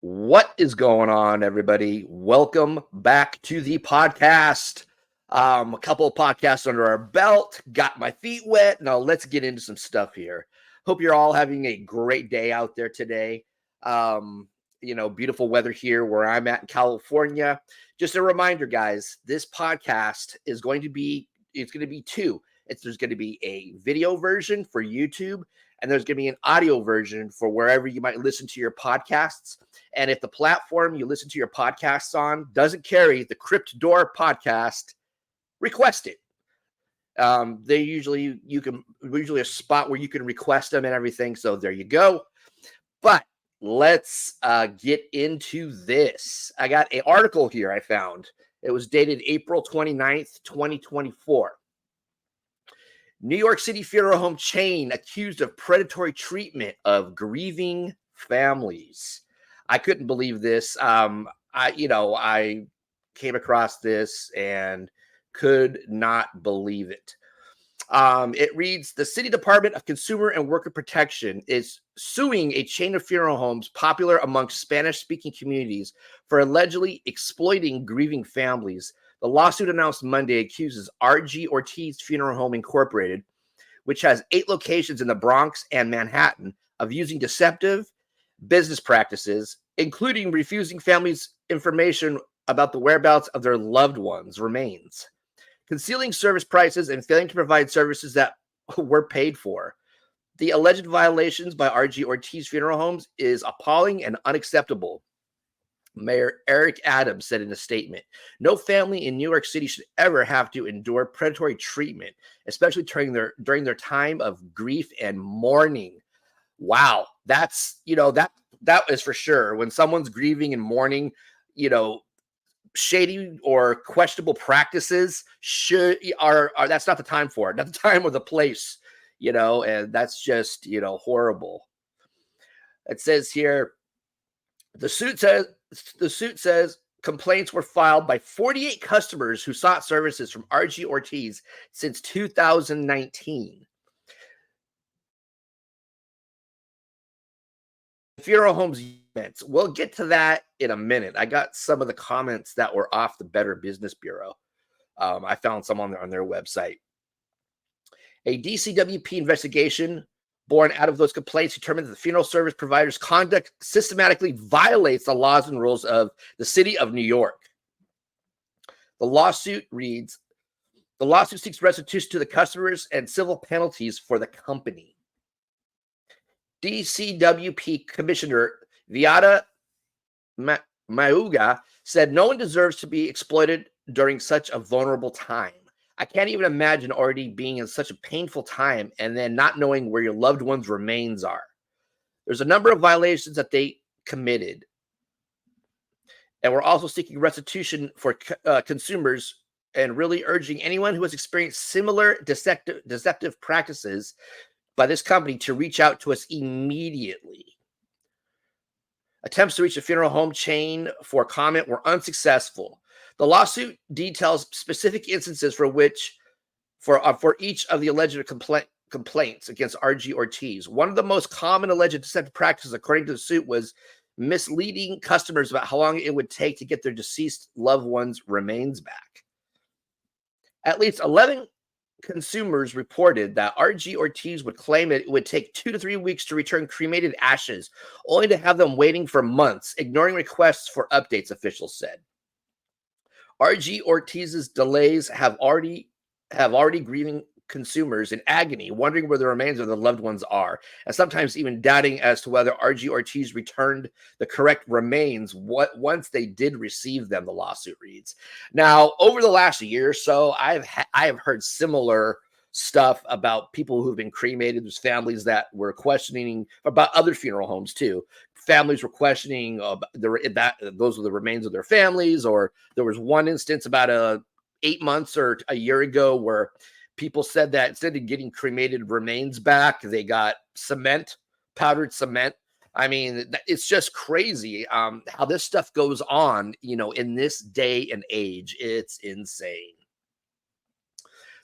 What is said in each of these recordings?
What is going on, everybody? Welcome back to the podcast. A couple of podcasts under our belt, got my feet wet. Now let's get into some stuff here. Hope you're all having a great day out there today. Beautiful weather here where I'm at in California. Just a reminder, guys, this podcast is going to be two. There's going to be a video version for YouTube, and there's going to be an audio version for wherever you might listen to your podcasts. And if the platform you listen to your podcasts on doesn't carry the Crypt Door podcast, request it. They usually a spot where you can request them and everything. So there you go. But let's get into this. I got an article here I found. It was dated April 29th, 2024. New York City funeral home chain accused of predatory treatment of grieving families. I couldn't believe this. I came across this and could not believe it. It reads, the City Department of Consumer and Worker Protection is suing a chain of funeral homes popular amongst Spanish-speaking communities for allegedly exploiting grieving families. The lawsuit announced Monday accuses R.G. Ortiz Funeral Home Incorporated, which has 8 locations in the Bronx and Manhattan, of using deceptive business practices, including refusing families information about the whereabouts of their loved ones' remains, concealing service prices, and failing to provide services that were paid for. The alleged violations by R.G. Ortiz Funeral Homes is appalling and unacceptable, Mayor Eric Adams said in a statement. No family in New York City should ever have to endure predatory treatment, especially during their time of grief and mourning. Wow, that's that is for sure. When someone's grieving and mourning, shady or questionable practices are that's not the time for it, not the time or the place, and that's just horrible. It says here, the suit says complaints were filed by 48 customers who sought services from R.G. Ortiz since 2019. Funeral homes events. We'll get to that in a minute. I got some of the comments that were off the Better Business Bureau. I found some on their website. A DCWP investigation born out of those complaints determined that the funeral service provider's conduct systematically violates the laws and rules of the city of New York. The lawsuit reads, the lawsuit seeks restitution to the customers and civil penalties for the company. DCWP Commissioner Viada Mauga said no one deserves to be exploited during such a vulnerable time. I can't even imagine already being in such a painful time and then not knowing where your loved one's remains are. There's a number of violations that they committed. And we're also seeking restitution for consumers and really urging anyone who has experienced similar deceptive practices by this company to reach out to us immediately. Attempts to reach a funeral home chain for comment were unsuccessful. The lawsuit details specific instances for each of the alleged complaints against R.G. Ortiz. One of the most common alleged deceptive practices, according to the suit, was misleading customers about how long it would take to get their deceased loved one's remains back. At least 11 consumers reported that R.G. Ortiz would claim it would take 2 to 3 weeks to return cremated ashes, only to have them waiting for months, ignoring requests for updates, officials said. R.G. Ortiz's delays have already grieving consumers in agony, wondering where the remains of their loved ones are, and sometimes even doubting as to whether R.G. Ortiz returned the correct remains once they did receive them, the lawsuit reads. Now, over the last year or so, I have heard similar stuff about people who've been cremated. There's families that were questioning about other funeral homes too. Families were questioning that those were the remains of their families, or there was one instance about 8 months or a year ago where people said that instead of getting cremated remains back, they got powdered cement. I mean, it's just crazy how this stuff goes on, in this day and age. It's insane.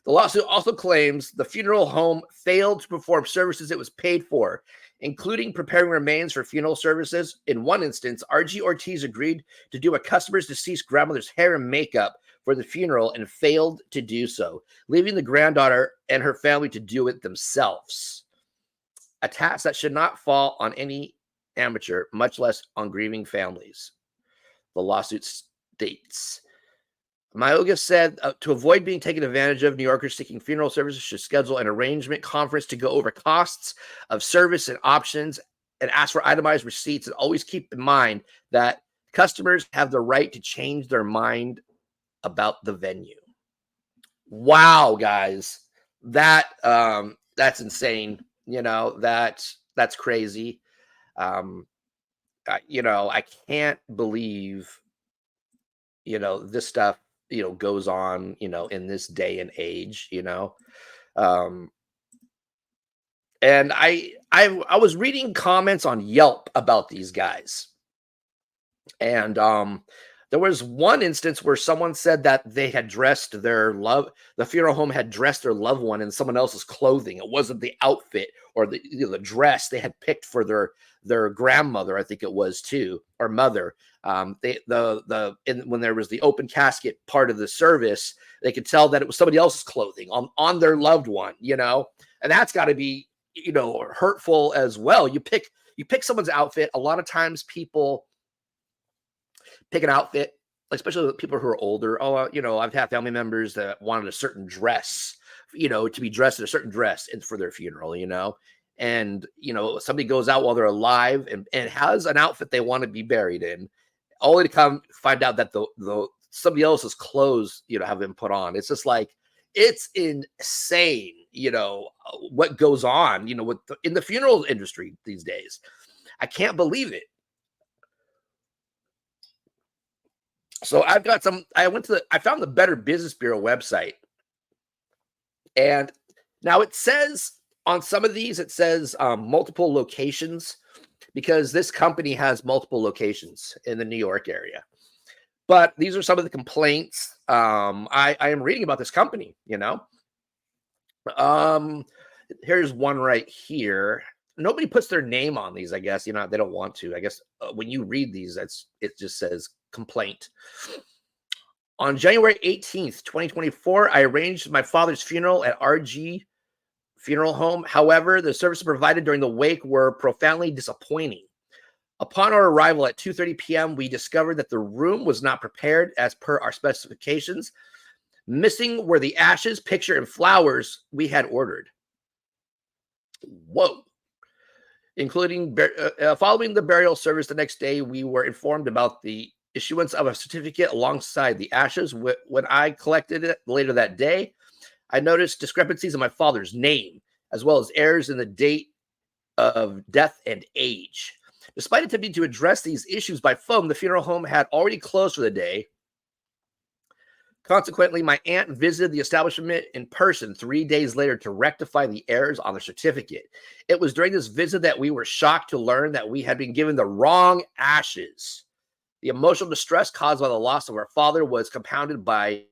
The lawsuit also claims the funeral home failed to perform services it was paid for, including preparing remains for funeral services. In one instance, RG Ortiz agreed to do a customer's deceased grandmother's hair and makeup for the funeral and failed to do so, leaving the granddaughter and her family to do it themselves. A task that should not fall on any amateur, much less on grieving families. The lawsuit states. Mayoga said to avoid being taken advantage of, New Yorkers seeking funeral services should schedule an arrangement conference to go over costs of service and options and ask for itemized receipts, and always keep in mind that customers have the right to change their mind about the venue. Wow, guys. That's insane. That's crazy. I can't believe this stuff goes on in this day and age. And I was reading comments on Yelp about these guys, and there was one instance where someone said that they had dressed the funeral home had dressed their loved one in someone else's clothing. It wasn't the outfit or the dress they had picked for their grandmother, I think it was too, or mother. When there was the open casket part of the service, they could tell that it was somebody else's clothing on their loved one, and that's got to be hurtful as well. You pick someone's outfit. A lot of times people pick an outfit, especially people who are older. I've had family members that wanted a certain dress, to be dressed in a certain dress for their funeral, and somebody goes out while they're alive and has an outfit they want to be buried in, only to come find out that the somebody else's clothes have been put on. It's just like, it's insane what goes on in the funeral industry these days. I can't believe it. So I found the Better Business Bureau website, and now it says on some of these, it says multiple locations, because this company has multiple locations in the New York area. But these are some of the complaints. I am reading about this company, here's one right here. Nobody puts their name on these, I guess, they don't want to. I guess when you read these, it just says complaint. On January 18th, 2024, I arranged my father's funeral at RG Funeral Home. However, the services provided during the wake were profoundly disappointing. Upon our arrival at 2:30 p.m., we discovered that the room was not prepared as per our specifications. Missing were the ashes, picture, and flowers we had ordered. Whoa. Including following the burial service the next day, we were informed about the issuance of a certificate alongside the ashes. When I collected it later that day, I noticed discrepancies in my father's name, as well as errors in the date of death and age. Despite attempting to address these issues by phone, the funeral home had already closed for the day. Consequently, my aunt visited the establishment in person 3 days later to rectify the errors on the certificate. It was during this visit that we were shocked to learn that we had been given the wrong ashes. The emotional distress caused by the loss of our father was compounded by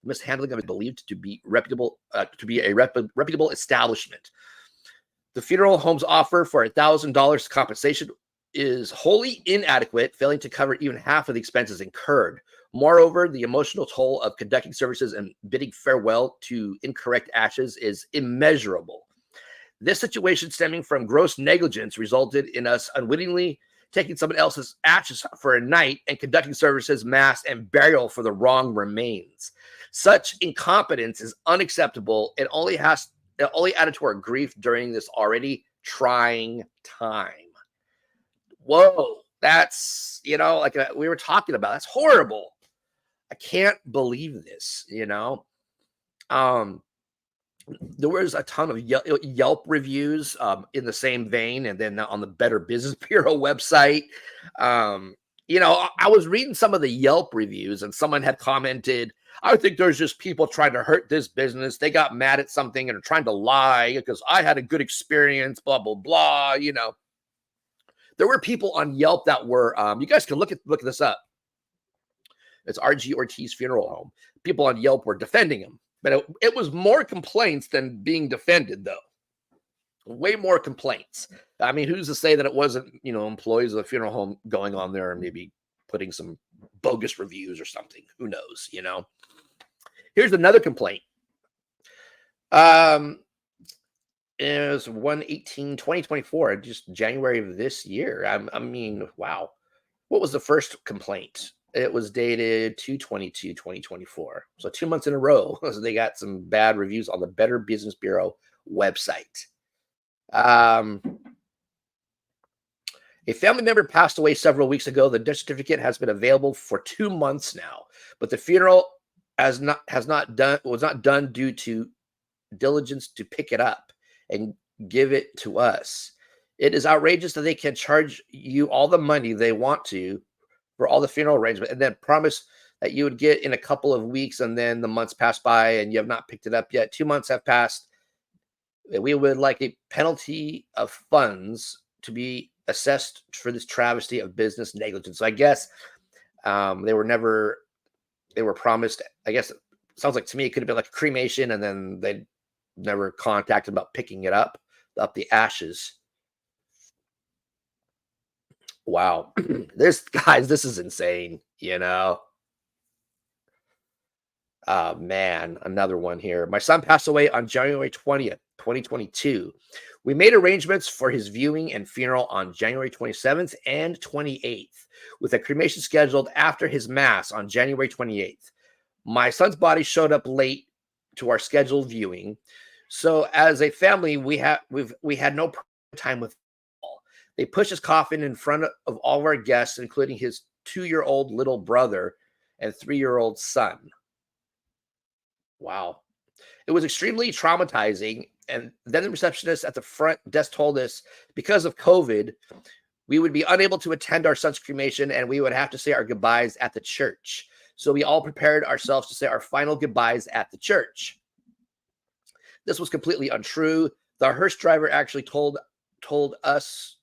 mishandling of it believed to be reputable establishment. The funeral home's offer for $1,000 compensation is wholly inadequate, failing to cover even half of the expenses incurred. Moreover, the emotional toll of conducting services and bidding farewell to incorrect ashes is immeasurable. This situation, stemming from gross negligence, resulted in us unwittingly taking someone else's ashes for a night and conducting services, mass, and burial for the wrong remains. Such incompetence is unacceptable and only added to our grief during this already trying time. Whoa, that's, like we were talking about, that's horrible. I can't believe this, There was a ton of Yelp reviews in the same vein, and then on the Better Business Bureau website. I was reading some of the Yelp reviews, and someone had commented, I think there's just people trying to hurt this business. They got mad at something and are trying to lie because I had a good experience, blah, blah, blah, There were people on Yelp that were, you guys can look this up. It's RG Ortiz Funeral Home. People on Yelp were defending him, but it was more complaints than being defended, though. Way more complaints. I mean, who's to say that it wasn't, employees of the funeral home going on there and maybe putting some bogus reviews or something? Who knows, Here's another complaint. It was 1/18/2024, just January of this year. I mean, wow. What was the first complaint? It was dated 2/22/2024. So 2 months in a row. So they got some bad reviews on the Better Business Bureau website. A family member passed away several weeks ago. The death certificate has been available for 2 months now, but the funeral was not done due to diligence to pick it up and give it to us. It is outrageous that they can charge you all the money they want to for all the funeral arrangement and then promise that you would get in a couple of weeks, and then the months pass by and you have not picked it up yet. 2 months have passed. We would like a penalty of funds to be assessed for this travesty of business negligence. So I guess they were promised, I guess it sounds like to me it could have been like a cremation, and then they never contacted about picking it up the ashes. Wow. This is insane, Oh man, another one here. My son passed away on January 20th, 2022. We made arrangements for his viewing and funeral on January 27th and 28th, with a cremation scheduled after his mass on January 28th. My son's body showed up late to our scheduled viewing. So as a family, we had no time with all. They pushed his coffin in front of all of our guests, including his 2-year-old little brother and 3-year-old son. Wow. It was extremely traumatizing. And then the receptionist at the front desk told us because of COVID, we would be unable to attend our son's cremation and we would have to say our goodbyes at the church. So we all prepared ourselves to say our final goodbyes at the church. This was completely untrue. The hearse driver actually told us,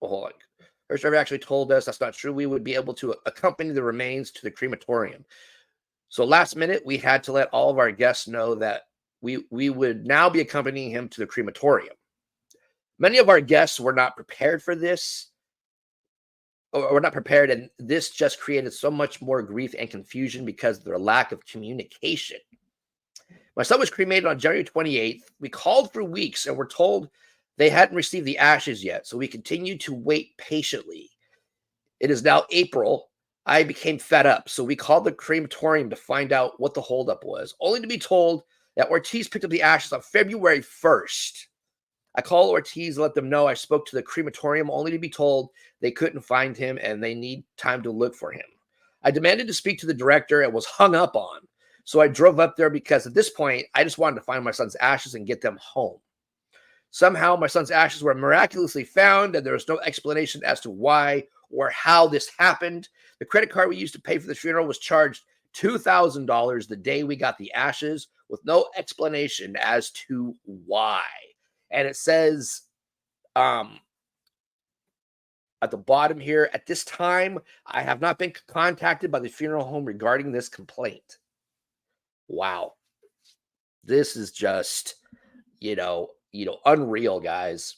hearse driver actually told us that's not true. We would be able to accompany the remains to the crematorium. So last minute, we had to let all of our guests know that we would now be accompanying him to the crematorium. Many of our guests were not prepared for this, or were not prepared, and this just created so much more grief and confusion because of their lack of communication. My son was cremated on January 28th. We called for weeks and were told they hadn't received the ashes yet, so we continued to wait patiently. It is now April. I became fed up, so we called the crematorium to find out what the holdup was, only to be told that Ortiz picked up the ashes on February 1st. I called Ortiz and let them know I spoke to the crematorium, only to be told they couldn't find him and they need time to look for him. I demanded to speak to the director and was hung up on, so I drove up there because at this point, I just wanted to find my son's ashes and get them home. Somehow, my son's ashes were miraculously found, and there was no explanation as to why or how this happened. The credit card we used to pay for the funeral was charged $2,000 the day we got the ashes, with no explanation as to why. And it says at the bottom here, at this time, I have not been contacted by the funeral home regarding this complaint. Wow. This is just, unreal, guys.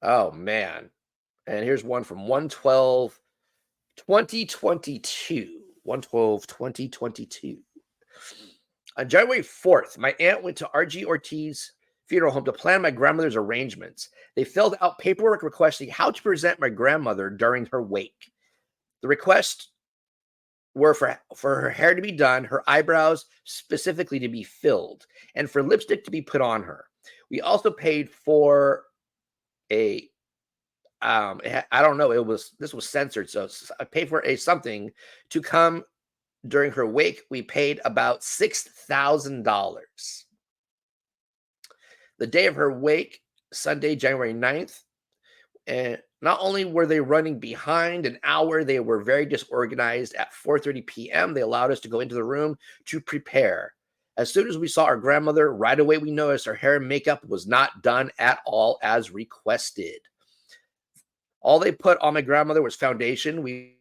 Oh, man. And here's one from 1/12/2022. 1/12/2022. On January 4th, my aunt went to RG Ortiz Funeral Home to plan my grandmother's arrangements. They filled out paperwork requesting how to present my grandmother during her wake. The requests were for her hair to be done, her eyebrows specifically to be filled, and for lipstick to be put on her. We also paid for a I don't know, this was censored, so I paid for something to come during her wake. We paid about $6,000. The day of her wake, Sunday, January 9th, and not only were they running behind an hour, they were very disorganized. At 4:30 p.m., they allowed us to go into the room to prepare. As soon as we saw our grandmother, right away we noticed her hair and makeup was not done at all as requested. All they put on my grandmother was foundation. We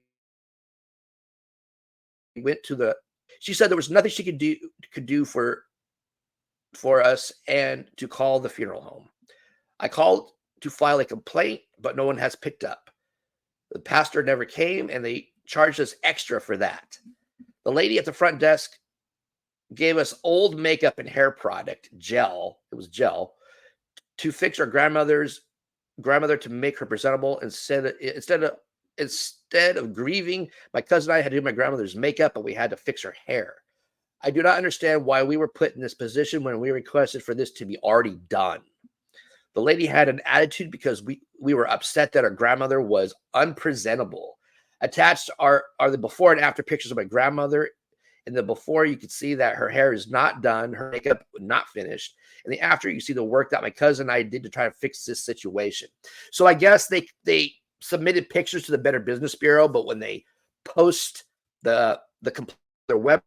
went to the she said there was nothing she could do for us and to call the funeral home. I called to file a complaint, but no one has picked up. The pastor never came and they charged us extra for that. The lady at the front desk gave us old makeup and hair product, gel. It was gel to fix our grandmother to make her presentable instead of grieving. My cousin and I had to do my grandmother's makeup, but we had to fix her hair. I do not understand why we were put in this position when we requested for this to be already done. The lady had an attitude because we were upset that our grandmother was unpresentable. Attached are the before and after pictures of my grandmother. In the before, you can see that her hair is not done, her makeup not finished. In the after, you see the work that my cousin and I did to try to fix this situation. So I guess they submitted pictures to the Better Business Bureau, but when they post their web,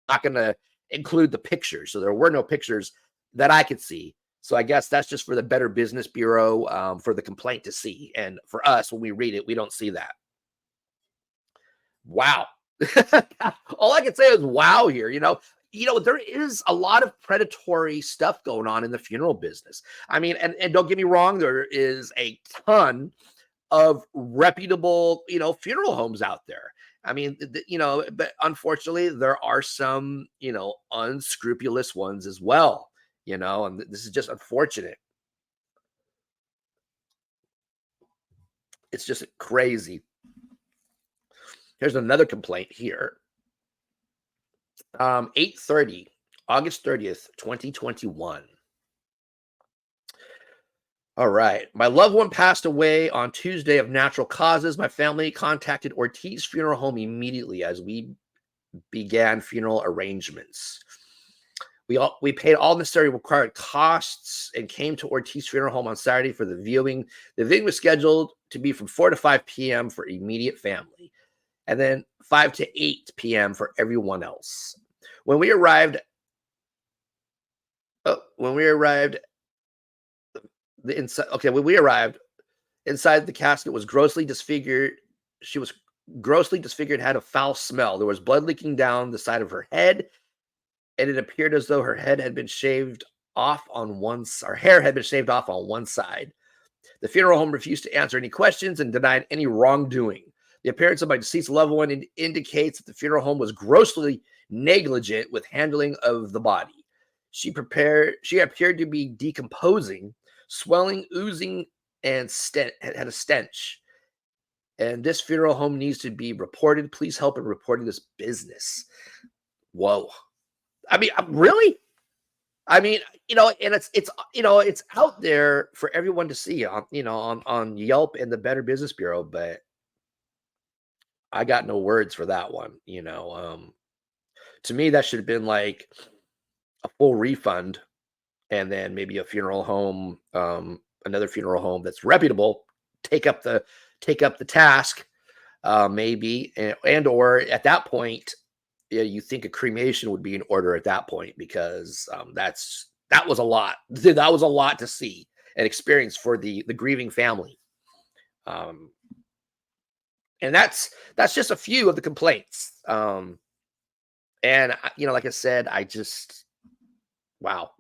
not going to include the pictures. So there were no pictures that I could see. So I guess that's just for the Better Business Bureau, for the complaint to see. And for us, when we read it, we don't see that. Wow. All I can say is wow here. There is a lot of predatory stuff going on in the funeral business. I mean, and don't get me wrong, there is a ton of reputable, funeral homes out there. I mean, but unfortunately, there are some, unscrupulous ones as well, and this is just unfortunate. It's just crazy. Here's another complaint here. 8:30, August 30th, 2021. All right. My loved one passed away on Tuesday of natural causes. My family contacted Ortiz Funeral Home immediately as we began funeral arrangements. We paid all necessary required costs and came to Ortiz Funeral Home on Saturday for the viewing. The viewing was scheduled to be from 4 to 5 p.m. for immediate family, and then 5 to 8 p.m. for everyone else. When we arrived, when we arrived inside the casket was grossly disfigured. She was grossly disfigured, had a foul smell. There was blood leaking down the side of her head, and it appeared as though her head had been shaved off on one side. Her hair had been shaved off on one side. The funeral home refused to answer any questions and denied any wrongdoing. The appearance of my deceased loved one indicates that the funeral home was grossly negligent with handling of the body. She appeared to be decomposing, swelling, oozing, and had a stench. And this funeral home needs to be reported. Please help in reporting this business. Whoa. I mean, really? I mean, and it's out there for everyone to see on Yelp and the Better Business Bureau, but I got no words for that one. To me, that should have been like a full refund, and then maybe a funeral home, another funeral home that's reputable, take up the task, maybe, and or at that point, you think a cremation would be in order at that point, because that was a lot. That was a lot to see and experience for the grieving family. And that's just a few of the complaints. And like I said, wow.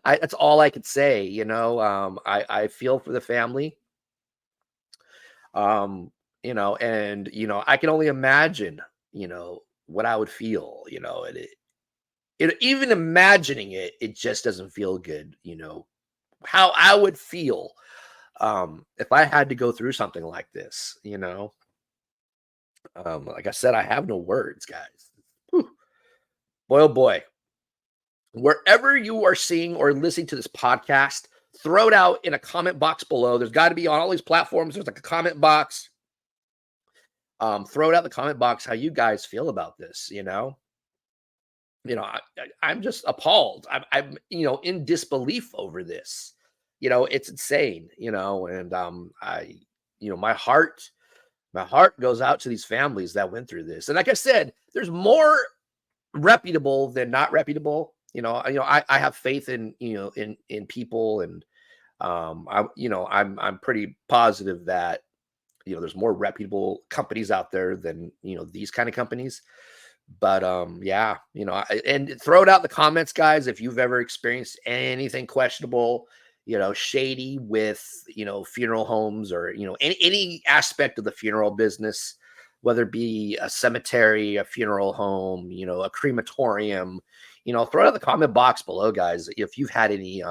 That's all I could say. I feel for the family. And I can only imagine, what I would feel. Even imagining it just doesn't feel good. How I would feel if I had to go through something like this. Like I said, I have no words, guys. Whew. Boy, oh boy. Wherever you are seeing or listening to this podcast, throw it out in a comment box below. There's got to be on all these platforms. There's like a comment box. Throw it out in the comment box how you guys feel about this. I'm just appalled. I'm in disbelief over this. It's insane. And my heart goes out to these families that went through this. And like I said, there's more reputable than not reputable. I have faith in in people, and I'm pretty positive that there's more reputable companies out there than these kind of companies. But yeah, and throw it out in the comments, guys, if you've ever experienced anything questionable, shady with funeral homes, or any aspect of the funeral business, whether it be a cemetery, a funeral home, a crematorium. Throw it in the comment box below, guys, if you've had any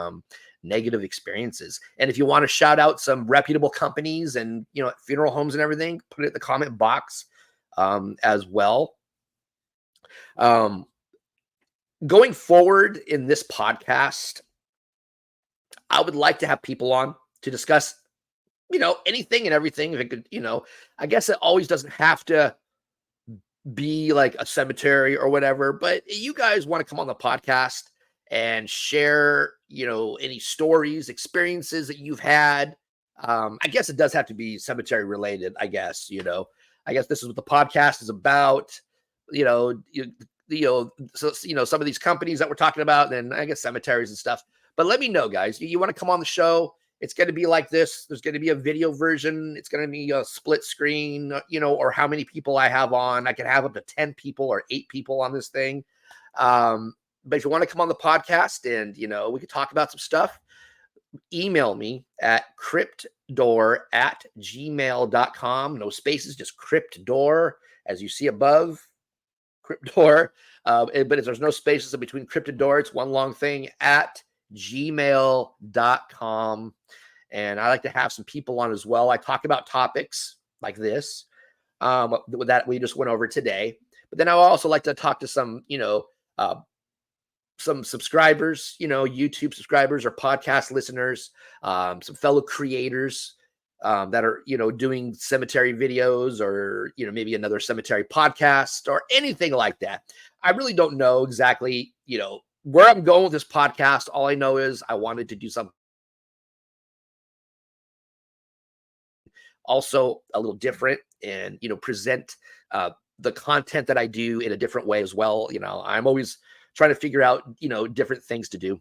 negative experiences. And if you want to shout out some reputable companies and funeral homes and everything, put it in the comment box as well. Going forward in this podcast, I would like to have people on to discuss, anything and everything. If it could, I guess it always doesn't have to be like a cemetery or whatever, but you guys want to come on the podcast and share, any stories, experiences that you've had. I guess it does have to be cemetery related, I guess, I guess this is what the podcast is about, so some of these companies that we're talking about, and I guess cemeteries and stuff. But let me know, guys. You want to come on the show? It's going to be like this. There's going to be a video version. It's going to be a split screen, or how many people I have on. I can have up to 10 people or 8 people on this thing. But if you want to come on the podcast and, we could talk about some stuff, email me at cryptdoor@gmail.com. No spaces, just cryptdoor, as you see above. Cryptdoor. But if there's no spaces in between Crypt and Door, it's one long thing, at gmail.com. And I like to have some people on as well. I talk about topics like this that we just went over today. But then I also like to talk to some, some subscribers, YouTube subscribers or podcast listeners, some fellow creators that are, doing cemetery videos, or, maybe another cemetery podcast or anything like that. I really don't know exactly, where I'm going with this podcast. All I know is I wanted to do something also a little different, and, present the content that I do in a different way as well. I'm always trying to figure out, different things to do.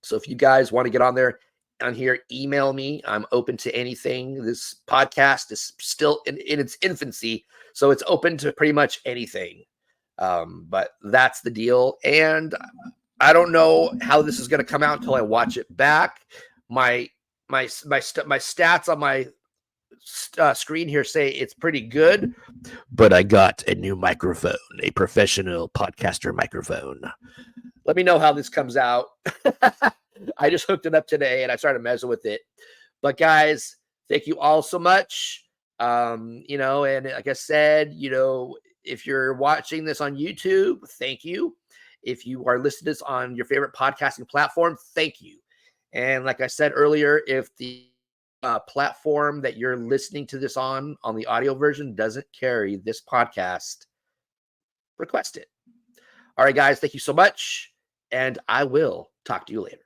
So if you guys want to get on there, on here, email me. I'm open to anything. This podcast is still in its infancy, so it's open to pretty much anything. But that's the deal. And I don't know how this is going to come out until I watch it back. My stats on my screen here say it's pretty good, but I got a new microphone, a professional podcaster microphone. Let me know how this comes out. I just hooked it up today and I started messing with it. But guys, thank you all so much. And like I said, if you're watching this on YouTube, thank you. If you are listening to this on your favorite podcasting platform, thank you. And like I said earlier, if the platform that you're listening to this on the audio version doesn't carry this podcast, request it. All right, guys, thank you so much. And I will talk to you later.